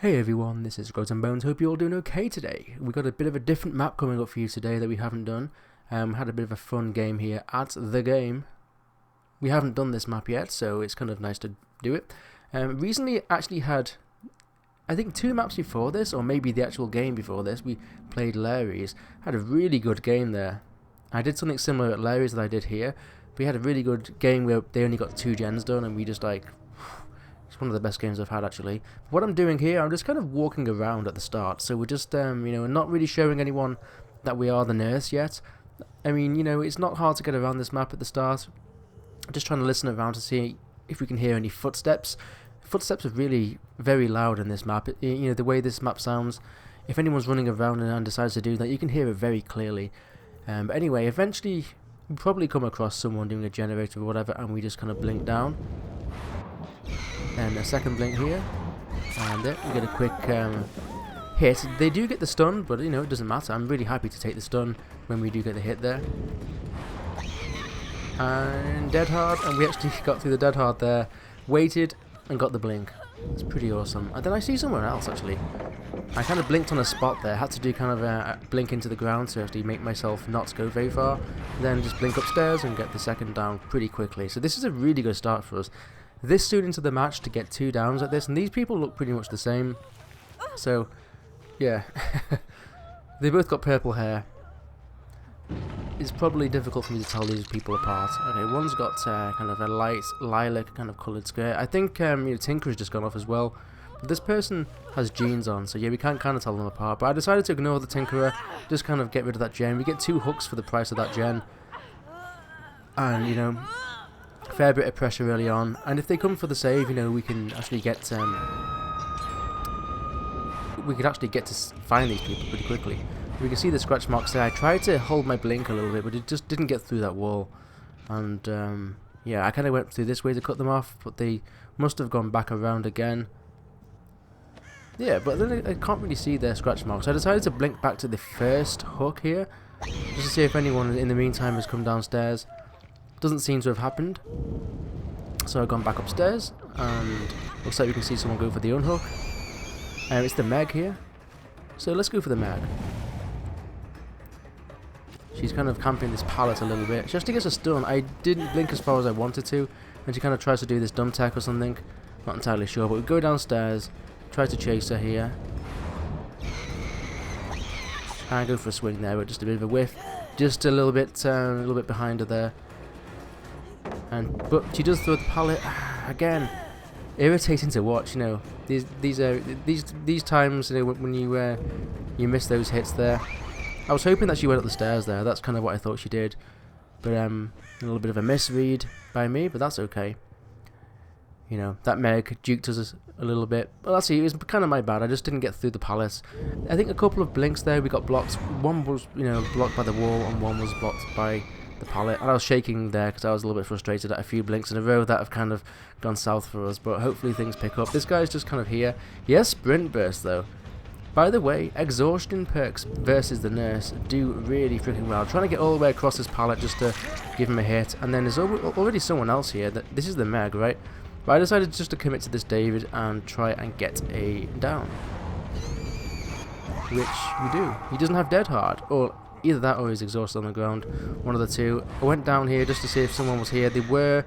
Hey everyone, this is Grows and Bones. Hope you're all doing okay today. We've got a bit of a different map coming up for you today that we haven't done. Had a bit of a fun game here at the game. We haven't done this map yet, so it's kind of nice to do it. Recently actually had, I think 2 maps before this, or maybe the actual game before this, we played Larry's. Had a really good game there. I did something similar at Larry's that I did here. We had a really good game where they only got 2 gens done and we just like... It's one of the best games I've had actually. What I'm doing here, I'm just kind of walking around at the start. So we're just, not really showing anyone that we are the nurse yet. I mean, it's not hard to get around this map at the start. Just trying to listen around to see if we can hear any footsteps. Footsteps are really very loud in this map. The way this map sounds, if anyone's running around and decides to do that, you can hear it very clearly. But anyway, eventually we probably come across someone doing a generator or whatever, and we just kind of blink down. And a second blink here, and there, we get a quick hit. They do get the stun, but it doesn't matter. I'm really happy to take the stun when we do get the hit there. And dead hard, and we actually got through the dead hard there, waited and got the blink. It's pretty awesome. And then I see somewhere else actually. I kind of blinked on a spot there, had to do kind of a blink into the ground to actually make myself not go very far, then just blink upstairs and get the second down pretty quickly. So this is a really good start for us. This soon into the match to get 2 downs like this, and these people look pretty much the same. So, yeah. They both got purple hair. It's probably difficult for me to tell these people apart. Okay, one's got kind of a light lilac kind of coloured skirt. I think Tinker has just gone off as well. But this person has jeans on, so yeah, we can't kind of tell them apart. But I decided to ignore the Tinkerer, just kind of get rid of that gen. We get 2 hooks for the price of that gen. And, fair bit of pressure early on, and if they come for the save, we can actually get to find these people pretty quickly. We can see the scratch marks there. I tried to hold my blink a little bit, but it just didn't get through that wall. And yeah, I kind of went through this way to cut them off, but they must have gone back around again. Yeah, but then I can't really see their scratch marks. So I decided to blink back to the first hook here, just to see if anyone in the meantime has come downstairs. Doesn't seem to have happened, so I've gone back upstairs, and looks like we can see someone go for the unhook. It's the Meg here, so let's go for the Meg. She's kind of camping this pallet a little bit. She actually gets a stun. I didn't blink as far as I wanted to, and she kind of tries to do this dumb tech or something. Not entirely sure, but we go downstairs, try to chase her here. And go for a swing there, but just a bit of a whiff. Just a little bit behind her there. But she does throw the pallet again. Irritating to watch, these times, when you miss those hits there. I was hoping that she went up the stairs there. That's kind of what I thought she did, but a little bit of a misread by me, but that's okay. That Meg duked us a little bit. Well, that's it was kind of my bad. I just didn't get through the pallets. I think a couple of blinks there we got blocked. One was blocked by the wall, and one was blocked by the pallet, and I was shaking there because I was a little bit frustrated at a few blinks in a row that have kind of gone south for us, but hopefully things pick up. This guy's just kind of here. He has sprint burst though. By the way, exhaustion perks versus the nurse do really freaking well. Trying to get all the way across this pallet just to give him a hit, and then there's already someone else here. This is the Meg, right? But I decided just to commit to this David and try and get a down, which we do. He doesn't have dead hard, or either that or he's exhausted on the ground. One of the two. I went down here just to see if someone was here. They were.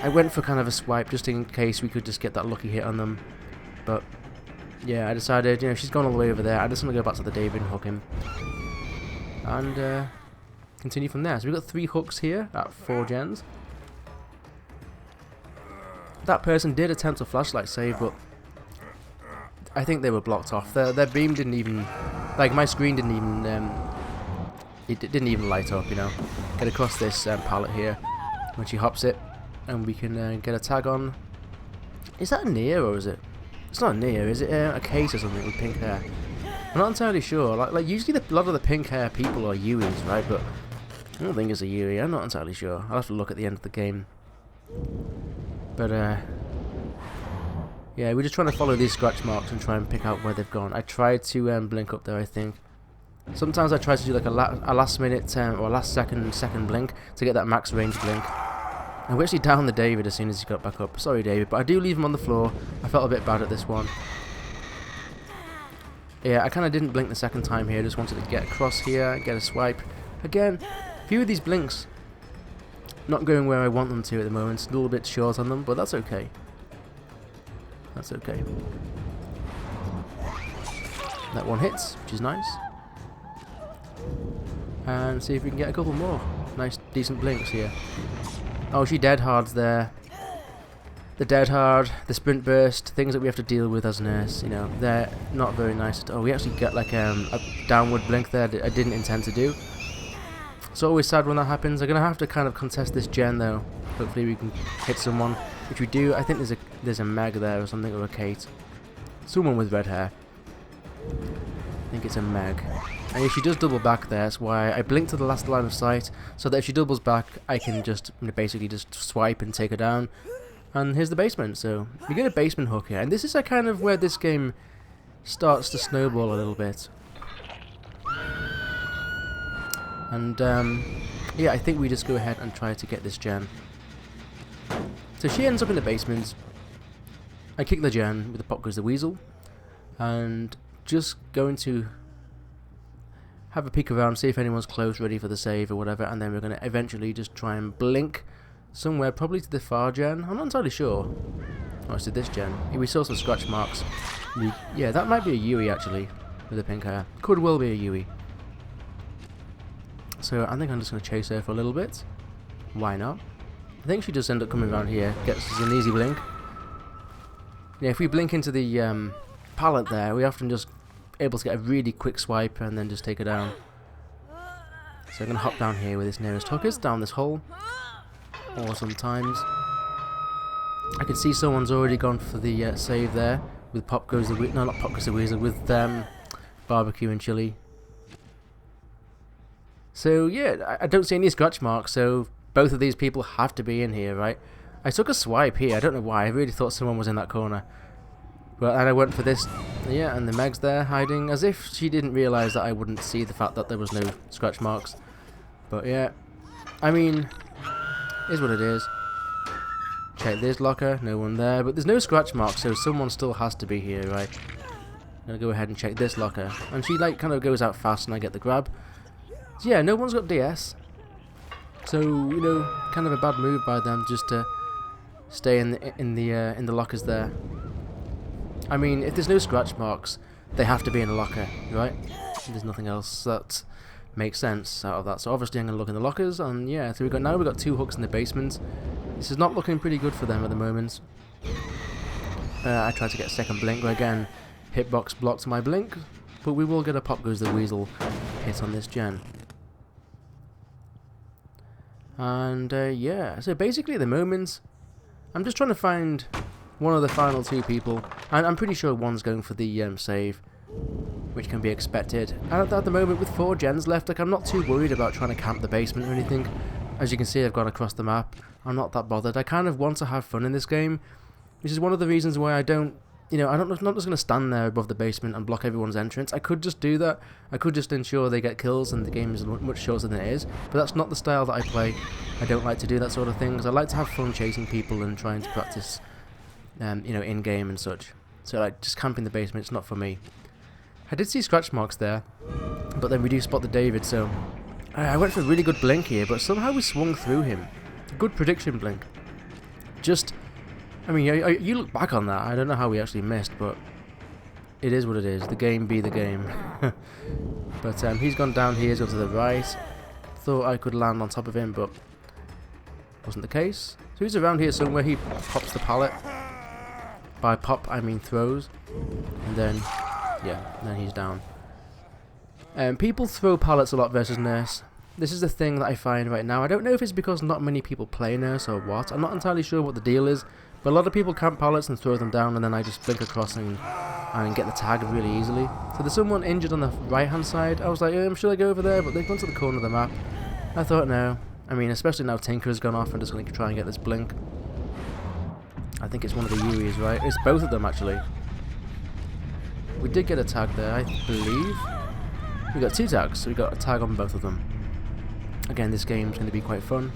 I went for kind of a swipe just in case we could just get that lucky hit on them. But yeah, I decided, she's gone all the way over there. I just want to go back to the David and hook him. And continue from there. So we've got 3 hooks here at 4 gens. That person did attempt a flashlight save, but I think they were blocked off. Their beam didn't even, like my screen didn't even, it didn't even light up, Get across this pallet here when she hops it, and we can get a tag on. Is that a Nia or is it? It's not a Nia, is it a Case or something with pink hair? I'm not entirely sure. Like usually a lot of the pink hair people are Yuis, right? But I don't think it's a Yui. I'm not entirely sure. I'll have to look at the end of the game. But yeah, we're just trying to follow these scratch marks and try and pick out where they've gone. I tried to blink up there, I think. Sometimes I try to do like a last minute or last second blink to get that max range blink. And we actually downed the David as soon as he got back up. Sorry, David, but I do leave him on the floor. I felt a bit bad at this one. Yeah, I kind of didn't blink the second time here. Just wanted to get across here, get a swipe. Again, a few of these blinks not going where I want them to at the moment. It's a little bit short on them, but that's okay. That's okay. That one hits, which is nice. And see if we can get a couple more. Nice, decent blinks here. Oh, she dead hards there. The dead hard, the sprint burst, things that we have to deal with as nurse, you know, they're not very nice at all. We actually get like a downward blink there that I didn't intend to do. It's always sad when that happens. I'm going to have to kind of contest this gen though. Hopefully we can hit someone, which we do. I think there's a Meg there or something, or a Kate. Someone with red hair. I think it's a Meg. And if she does double back there, that's why I blink to the last line of sight, so that if she doubles back, I can just basically just swipe and take her down. And here's the basement, so we get a basement hook here, and this is a kind of where this game starts to snowball a little bit. And yeah, I think we just go ahead and try to get this gen. So she ends up in the basement. I kick the gen, with the pop goes the weasel, and just going to have a peek around, see if anyone's close, ready for the save or whatever, and then we're going to eventually just try and blink somewhere, probably to the far gen. I'm not entirely sure. Oh, it's to this gen. We saw some scratch marks. Yeah, that might be a Yui actually, with the pink hair. Could well be a Yui. So I think I'm just going to chase her for a little bit. Why not? I think she does end up coming around here. Gets us an easy blink. Yeah, if we blink into the pallet there, we often just able to get a really quick swipe and then just take her down. So I'm going to hop down here with this nearest hookers, down this hole. Or sometimes I can see someone's already gone for the save there with pop goes the no, not pop goes the weasel, with barbecue and chili. So yeah, I don't see any scratch marks, so both of these people have to be in here, right? I took a swipe here, I don't know why, I really thought someone was in that corner. Well, and I went for this, yeah, and the Meg's there hiding, as if she didn't realise that I wouldn't see the fact that there was no scratch marks. But yeah, I mean, is what it is. Check this locker, no one there, but there's no scratch marks, so someone still has to be here, right? I'm gonna go ahead and check this locker, and she like kind of goes out fast, and I get the grab. So yeah, no one's got DS, so you know, kind of a bad move by them just to stay in the lockers there. I mean, if there's no scratch marks, they have to be in a locker, right? There's nothing else that makes sense out of that. So obviously I'm going to look in the lockers, and yeah, so we've got two hooks in the basement. This is not looking pretty good for them at the moment. I tried to get a second blink, but again, hitbox blocked my blink, but we will get a pop goes the weasel hit on this gen. And yeah, so basically at the moment, I'm just trying to find one of the final two people, and I'm pretty sure one's going for the save, which can be expected. And at the moment, with 4 gens left, like I'm not too worried about trying to camp the basement or anything. As you can see, I've gone across the map. I'm not that bothered. I kind of want to have fun in this game, which is one of the reasons why I don't, you know, I'm not just going to stand there above the basement and block everyone's entrance. I could just do that. I could just ensure they get kills and the game is much shorter than it is. But that's not the style that I play. I don't like to do that sort of thing, because I like to have fun chasing people and trying to practice, you know, in-game and such. So like, just camping the basement, it's not for me. I did see scratch marks there, but then we do spot the David, so I went for a really good blink here, but somehow we swung through him. Good prediction blink. Just, I mean, you look back on that, I don't know how we actually missed, but it is what it is. The game be the game. But he's gone down here, he's gone to the right. Thought I could land on top of him, but wasn't the case. So he's around here somewhere. He pops the pallet. By pop, I mean throws. And then, yeah, then he's down. People throw pallets a lot versus nurse. This is the thing that I find right now. I don't know if it's because not many people play nurse or what. I'm not entirely sure what the deal is. But a lot of people camp pallets and throw them down, and then I just blink across and get the tag really easily. So there's someone injured on the right hand side. I was like, should I go over there? But they've gone to the corner of the map. I thought no. I mean, especially now Tinker's gone off, I'm just going to try and get this blink. I think it's one of the Yuis, right? It's both of them, actually. We did get a tag there, I believe. We got 2 tags, so we got a tag on both of them. Again, this game's going to be quite fun.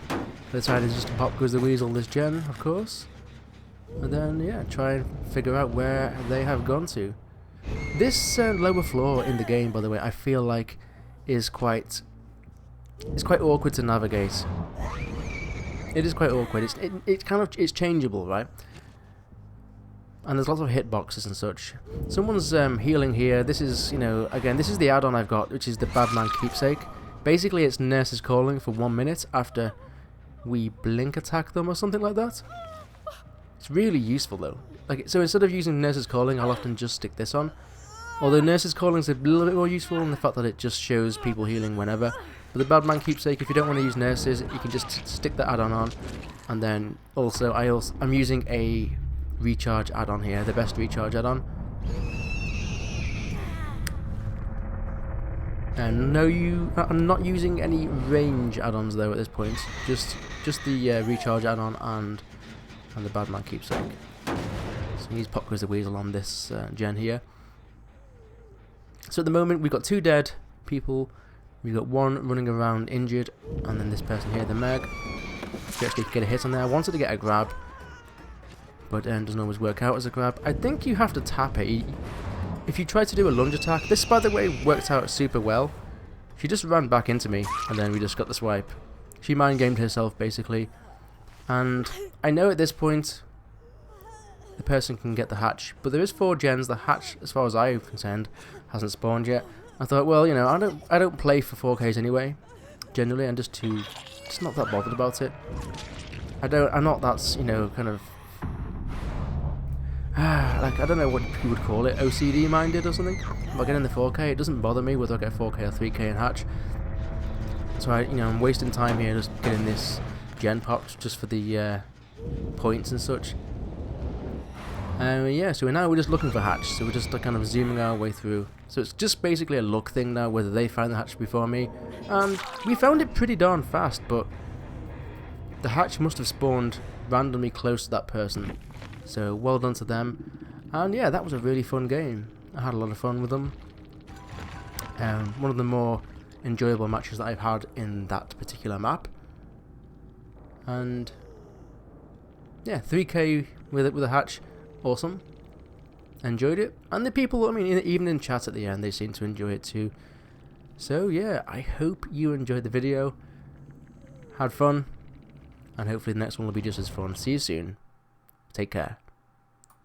The decided just to pop goes the weasel this gen, of course. And then, yeah, try and figure out where they have gone to. This lower floor in the game, by the way, I feel like is quite awkward to navigate. It is quite awkward. It's changeable, right? And there's lots of hitboxes and such. Someone's healing here. This is, you know, again, this is the add-on I've got, which is the Badman Keepsake. Basically, it's Nurse's Calling for 1 minute after we blink attack them or something like that. It's really useful though. Like, so instead of using Nurse's Calling, I'll often just stick this on. Although Nurse's Calling is a little bit more useful in the fact that it just shows people healing whenever. But the Badman Keepsake, if you don't want to use nurses, you can just stick the add-on on. And then also, I'm using a recharge add-on here, the best recharge add-on. And no, I'm not using any range add-ons though at this point. Just the recharge add-on and the Badman Keepsake. So we use Pop Quiz the Weasel on this gen here. So at the moment we've got 2 dead people. We've got 1 running around injured, and then this person here, the Meg. We actually get a hit on there. I wanted to get a grab, but doesn't always work out as a grab. I think you have to tap it. If you try to do a lunge attack, this by the way worked out super well. She just ran back into me, and then we just got the swipe. She mind gamed herself basically, and I know at this point the person can get the hatch, but there is 4 gens. The hatch, as far as I'm concerned, hasn't spawned yet. I thought, well, you know, I don't play for 4Ks anyway. Generally, I'm just not that bothered about it. I'm not that, you know, kind of like, I don't know what you would call it, OCD minded or something. If I get in the 4K, it doesn't bother me whether I get 4K or 3K in hatch. So I'm wasting time here just getting this gen popped just for the points and such. Yeah, so we're just looking for hatch, so we're just kind of zooming our way through. So it's just basically a luck thing now, whether they find the hatch before me. And we found it pretty darn fast, but the hatch must have spawned randomly close to that person. So well done to them. And yeah, that was a really fun game. I had a lot of fun with them. One of the more enjoyable matches that I've had in that particular map. And yeah, 3K with a hatch. Awesome. Enjoyed it. And the people, I mean, even in chat at the end, they seem to enjoy it too. So yeah, I hope you enjoyed the video, had fun, and hopefully the next one will be just as fun. See you soon. Take care.